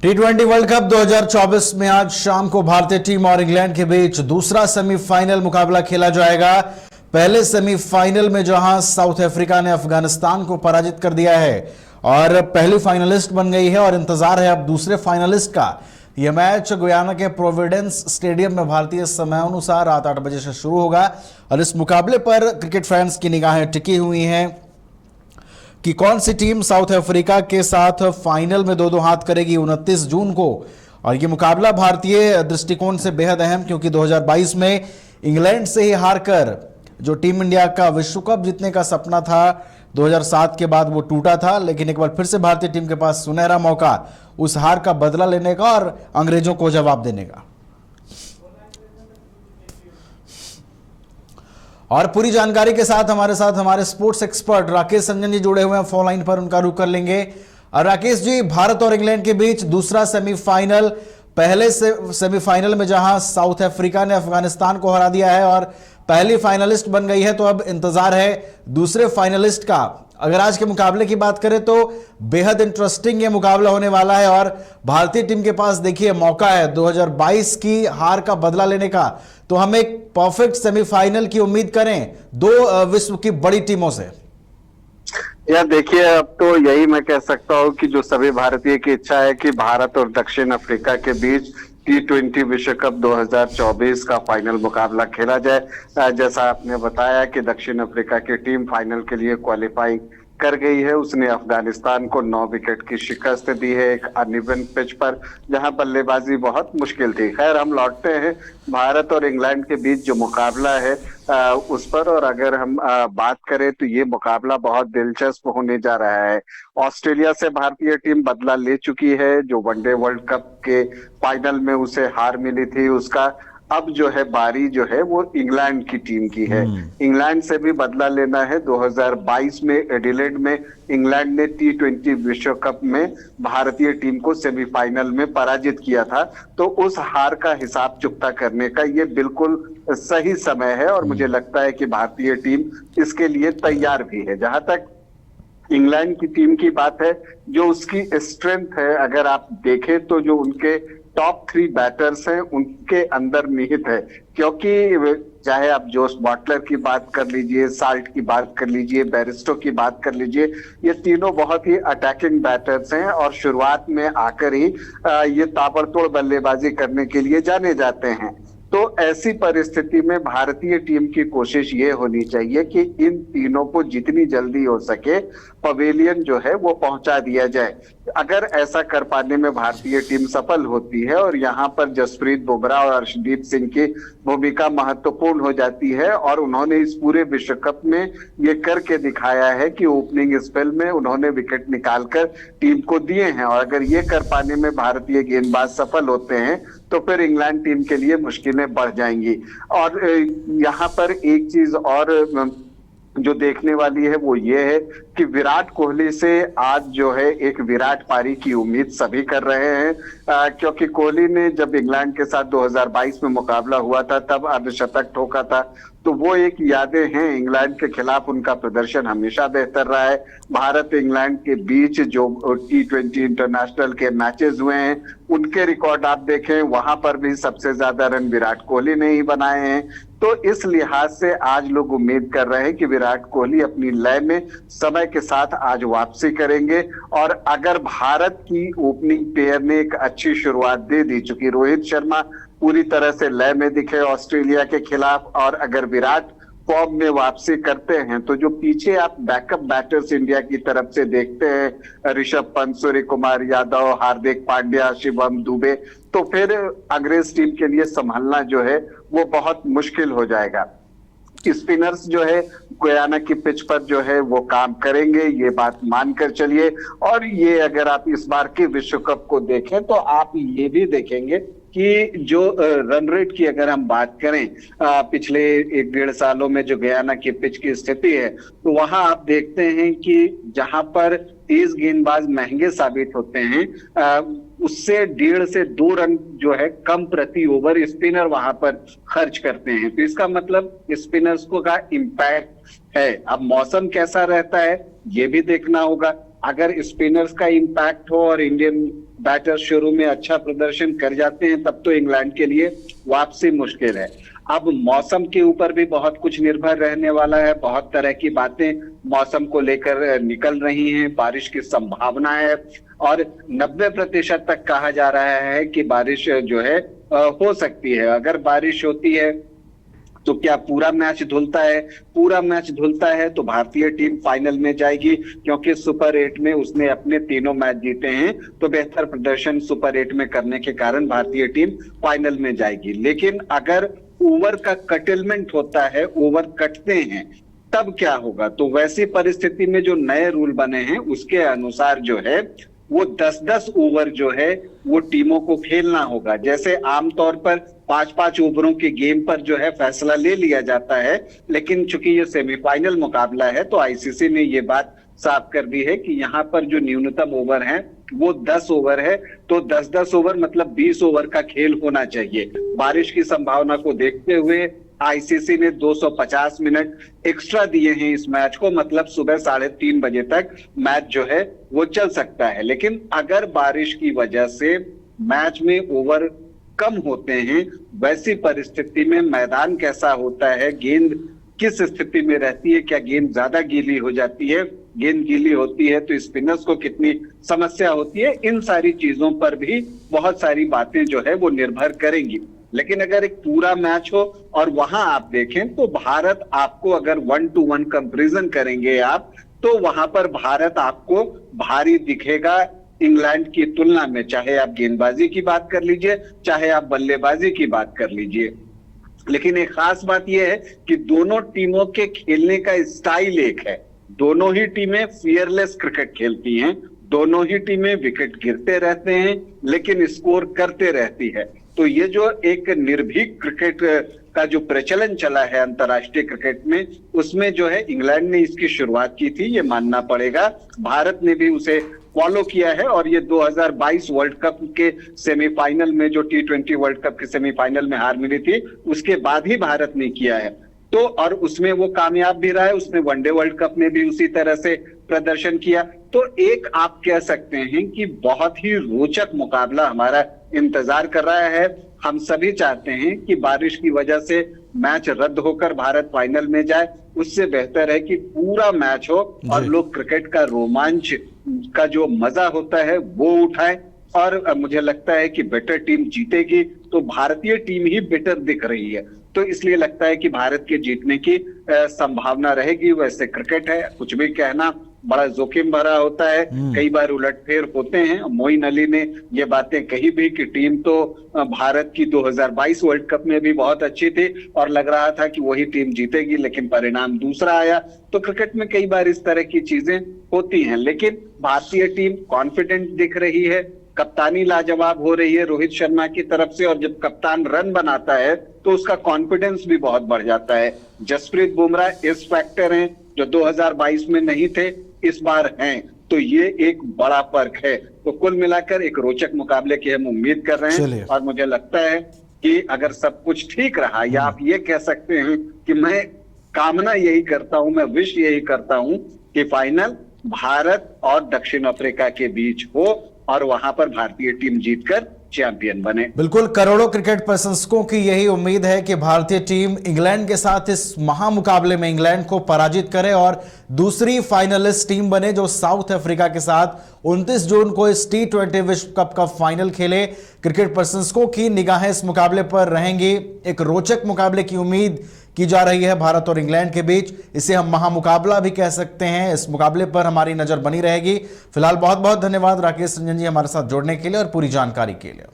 टी20 world cup 2024 में आज शाम को भारतीय टीम और इंग्लैंड के बीच दूसरा सेमीफाइनल मुकाबला खेला जाएगा। पहले सेमीफाइनल में जहां साउथ अफ्रीका ने अफगानिस्तान को पराजित कर दिया है और पहली फाइनलिस्ट बन गई है और इंतजार है अब दूसरे फाइनलिस्ट का। यह मैच गुयाना के प्रोविडेंस स्टेडियम में भारतीय समयानुसार रात 8 बजे से शुरू होगा और इस मुकाबले पर क्रिकेट फैंस की निगाहें टिकी हुई हैं कि कौन सी टीम साउथ अफ्रीका के साथ फाइनल में दो हाथ करेगी 29 जून को। और यह मुकाबला भारतीय दृष्टिकोण से बेहद अहम, क्योंकि 2022 में इंग्लैंड से ही हारकर जो टीम इंडिया का विश्व कप जीतने का सपना था 2007 के बाद वो टूटा था, लेकिन एक बार फिर से भारतीय टीम के पास सुनहरा मौका उस हार का बदला लेने का और अंग्रेजों को जवाब देने का। और पूरी जानकारी के साथ हमारे स्पोर्ट्स एक्सपर्ट राकेश संजन जी जुड़े हुए हैं फोन लाइन पर, उनका रुख कर लेंगे। और राकेश जी, भारत और इंग्लैंड के बीच दूसरा सेमीफाइनल, पहले सेमीफाइनल में जहां साउथ अफ्रीका ने अफगानिस्तान को हरा दिया है और पहली फाइनलिस्ट बन गई है, तो अब इंतजार है दूसरे फाइनलिस्ट का। अगर आज के मुकाबले की बात करें तो बेहद इंटरेस्टिंग ये मुकाबला होने वाला है और भारतीय टीम के पास देखिए मौका है 2022 की हार का बदला लेने का। तो हम एक परफेक्ट सेमीफाइनल की उम्मीद करें दो विश्व की बड़ी टीमों से। यार देखिए, अब तो यही मैं कह सकता हूँ कि जो सभी भारतीय की इच्छा है कि भारत और दक्षिण अफ्रीका के बीच टी20 विश्व कप 2024 का फाइनल मुकाबला खेला जाए। जैसा आपने बताया कि दक्षिण अफ्रीका की टीम फाइनल के लिए क्वालिफाई कर गई है। उसने अफगानिस्तान को 9 विकेट की शिकस्त दी है एक अनइवन पिच पर, जहां बल्लेबाजी बहुत मुश्किल थी। खैर, हम लौटते हैं भारत और इंग्लैंड के बीच जो मुकाबला है उस पर। और अगर हम बात करें तो ये मुकाबला बहुत दिलचस्प होने जा रहा है। ऑस्ट्रेलिया से भारतीय टीम बदला ले चुकी है, जो वनडे वर्ल्ड कप के फाइनल में उसे हार मिली थी उसका। अब जो है बारी जो है वो इंग्लैंड की टीम की है। इंग्लैंड से भी बदला लेना है। 2022 में एडिलेड में इंग्लैंड ने टी20 विश्व कप में भारतीय टीम को सेमीफाइनल में पराजित किया था, तो उस हार का हिसाब चुकता करने का ये बिल्कुल सही समय है और मुझे लगता है कि भारतीय टीम इसके लिए तैयार भी है। जहां तक इंग्लैंड की टीम की बात है, जो उसकी स्ट्रेंथ है, अगर आप देखें तो जो उनके टॉप 3 बैटर्स हैं उनके अंदर निहित है। क्योंकि चाहे आप जोस बटलर की बात कर लीजिए, साल्ट की बात कर लीजिए, बैरिस्टो की बात कर लीजिए, ये तीनों बहुत ही अटैकिंग बैटर्स हैं और शुरुआत में आकर ही ये ताबड़तोड़ बल्लेबाजी करने के लिए जाने जाते हैं। तो ऐसी परिस्थिति में भारतीय टीम की कोशिश ये होनी चाहिए कि इन तीनों को जितनी जल्दी हो सके पवेलियन जो है वो पहुंचा दिया जाए। अगर ऐसा कर पाने में भारतीय टीम सफल होती है और यहाँ पर जसप्रीत बुमराह और अर्शदीप सिंह की भूमिका महत्वपूर्ण हो जाती है और उन्होंने इस पूरे विश्व कप में ये करके दिखाया है कि ओपनिंग स्पेल में उन्होंने विकेट निकालकर टीम को दिए हैं, और अगर ये कर पाने में भारतीय गेंदबाज सफल होते हैं तो फिर इंग्लैंड टीम के लिए मुश्किलें बढ़ जाएंगी। और यहाँ पर एक चीज और जो देखने वाली है वो ये है कि विराट कोहली से आज जो है एक विराट पारी की उम्मीद सभी कर रहे हैं, क्योंकि कोहली ने जब इंग्लैंड के साथ 2022 में मुकाबला हुआ था तब अर्धशतक ठोका था। तो वो एक यादें हैं। इंग्लैंड के खिलाफ उनका प्रदर्शन हमेशा बेहतर रहा है। भारत इंग्लैंड के बीच जो टी20 इंटरनेशनल के मैचेस हुए हैं उनके रिकॉर्ड आप देखें, वहां पर भी सबसे ज्यादा रन विराट कोहली ने ही बनाए हैं। तो इस लिहाज से आज लोग उम्मीद कर रहे हैं कि विराट कोहली अपनी लय में समय के साथ आज वापसी करेंगे। और अगर भारत की ओपनिंग पेयर ने एक अच्छी शुरुआत दे दी, चूंकि रोहित शर्मा पूरी तरह से लय में दिखे ऑस्ट्रेलिया के खिलाफ, और अगर विराट फॉर्म में वापसी करते हैं तो जो पीछे आप बैकअप बैटर्स इंडिया की तरफ से देखते हैं, ऋषभ पंत, सूर्य कुमार यादव, हार्दिक पांड्या, शिवम दुबे, तो फिर अंग्रेज टीम के लिए संभालना जो है वो बहुत मुश्किल हो जाएगा। स्पिनर्स जो है गुयाना की पिच पर जो है वो काम करेंगे, ये बात मानकर चलिए। और ये अगर आप इस बार के विश्व कप को देखें तो आप ये भी देखेंगे कि जो रन रेट की अगर हम बात करें पिछले 1-1.5 सालों में जो गुयाना की पिच की स्थिति है, तो वहां आप देखते हैं कि जहां पर तेज गेंदबाज महंगे साबित होते हैं उससे 1.5 से 2 रन जो है कम प्रति ओवर स्पिनर वहां पर खर्च करते हैं। तो इसका मतलब स्पिनर्स को का इम्पैक्ट है। अब मौसम कैसा रहता है ये भी देखना होगा। अगर स्पिनर्स का इम्पैक्ट हो और इंडियन बैटर शुरू में अच्छा प्रदर्शन कर जाते हैं तब तो इंग्लैंड के लिए वापसी मुश्किल है। अब मौसम के ऊपर भी बहुत कुछ निर्भर रहने वाला है। बहुत तरह की बातें मौसम को लेकर निकल रही हैं, बारिश की संभावना है और 90% तक कहा जा रहा है कि बारिश जो है हो सकती है। अगर बारिश होती है तो क्या पूरा मैच धुलता है? पूरा मैच धुलता है तो भारतीय टीम फाइनल में जाएगी, क्योंकि सुपर 8 में उसने अपने तीनों मैच जीते हैं, तो बेहतर प्रदर्शन सुपर 8 में करने के कारण भारतीय टीम फाइनल में जाएगी। लेकिन अगर ओवर का कटलमेंट होता है, ओवर कटते हैं, तब क्या होगा? तो वैसी परिस्थिति में जो नए रूल बने हैं उसके अनुसार जो है वो 10-10 ओवर जो है वो टीमों को खेलना होगा। जैसे आमतौर पर 5-5 ओवरों के गेम पर जो है फैसला ले लिया जाता है, लेकिन चूंकि ये सेमीफाइनल मुकाबला है तो आईसीसी ने ये बात साफ कर दी है कि यहाँ पर जो न्यूनतम ओवर है वो 10 ओवर है। तो 10-10 ओवर मतलब 20 ओवर का खेल होना चाहिए। बारिश की संभावना को देखते हुए आईसीसी ने 250 मिनट एक्स्ट्रा दिए हैं इस मैच को, मतलब सुबह 3:30 बजे तक मैच जो है वो चल सकता है। लेकिन अगर बारिश की वजह से मैच में ओवर कम होते हैं, वैसी परिस्थिति में मैदान कैसा होता है, गेंद किस स्थिति में रहती है, क्या गेंद ज्यादा गीली हो जाती है, गेंद गीली होती है तो स्पिनर्स को कितनी समस्या होती है, इन सारी चीजों पर भी बहुत सारी बातें जो है वो निर्भर करेंगी। लेकिन अगर एक पूरा मैच हो और वहां आप देखें तो भारत आपको अगर 1-to-1 कंपैरिजन करेंगे आप, तो वहां पर भारत आपको भारी दिखेगा इंग्लैंड की तुलना में। चाहे आप गेंदबाजी की बात कर लीजिए, चाहे आप बल्लेबाजी की बात कर लीजिए। लेकिन एक खास बात यह है कि दोनों टीमों के खेलने का स्टाइल एक है। दोनों ही टीमें फियरलेस क्रिकेट खेलती हैं, दोनों ही टीमें विकेट गिरते रहते हैं लेकिन स्कोर करते रहती है। तो ये जो एक निर्भीक क्रिकेट का जो प्रचलन चला है अंतर्राष्ट्रीय क्रिकेट में, उसमें जो है इंग्लैंड ने इसकी शुरुआत की थी, ये मानना पड़ेगा। भारत ने भी उसे फॉलो किया है और ये 2022 वर्ल्ड कप के सेमीफाइनल में, जो T20 वर्ल्ड कप के सेमीफाइनल में हार मिली थी, उसके बाद ही भारत ने किया है। तो और उसमें वो कामयाब भी रहा है, उसने वनडे वर्ल्ड कप में भी उसी तरह से प्रदर्शन किया। तो एक आप कह सकते हैं कि बहुत ही रोचक मुकाबला हमारा इंतजार कर रहा है। हम सभी चाहते हैं कि बारिश की वजह से मैच रद्द होकर भारत फाइनल में जाए, उससे बेहतर है कि पूरा मैच हो और लोग क्रिकेट का रोमांच का जो मजा होता है वो उठाएं। और मुझे लगता है कि बेटर टीम जीतेगी, तो भारतीय टीम ही बेटर दिख रही है, तो इसलिए लगता है कि भारत के जीतने की संभावना रहेगी। वैसे क्रिकेट है, कुछ भी कहना बड़ा जोखिम भरा होता है, कई बार उलटफेर होते हैं। मोइन अली ने ये बातें कही भी कि टीम तो भारत की 2022 वर्ल्ड कप में भी बहुत अच्छी थी और लग रहा था कि वही टीम जीतेगी, लेकिन परिणाम दूसरा आया। तो क्रिकेट में कई बार इस तरह की चीजें होती हैं, लेकिन भारतीय टीम कॉन्फिडेंट दिख रही है। कप्तानी लाजवाब हो रही है रोहित शर्मा की तरफ से, और जब कप्तान रन बनाता है तो उसका कॉन्फिडेंस भी बहुत बढ़ जाता है। जसप्रीत बुमराह इस फैक्टर हैं जो 2022 में नहीं थे, इस बार हैं, तो ये एक बड़ा फर्क है। तो कुल मिलाकर एक रोचक मुकाबले की हम उम्मीद कर रहे हैं और मुझे लगता है कि अगर सब कुछ ठीक रहा, या आप ये कह सकते हैं कि मैं कामना यही करता हूं, मैं विश यही करता हूं कि फाइनल भारत और दक्षिण अफ्रीका के बीच हो और वहां पर भारतीय टीम जीतकर चैंपियन बने। बिल्कुल, करोड़ों क्रिकेट प्रशंसकों की यही उम्मीद है कि भारतीय टीम इंग्लैंड के साथ इस महामुकाबले में इंग्लैंड को पराजित करे और दूसरी फाइनलिस्ट टीम बने जो साउथ अफ्रीका के साथ 29 जून को इस T20 विश्व कप का फाइनल खेले। क्रिकेट प्रशंसकों की निगाहें इस मुकाबले पर रहेंगी। एक रोचक मुकाबले की उम्मीद की जा रही है भारत और इंग्लैंड के बीच। इसे हम महामुकाबला भी कह सकते हैं। इस मुकाबले पर हमारी नजर बनी रहेगी। फिलहाल बहुत बहुत धन्यवाद राकेश रंजन जी हमारे साथ जुड़ने के लिए और पूरी जानकारी के लिए।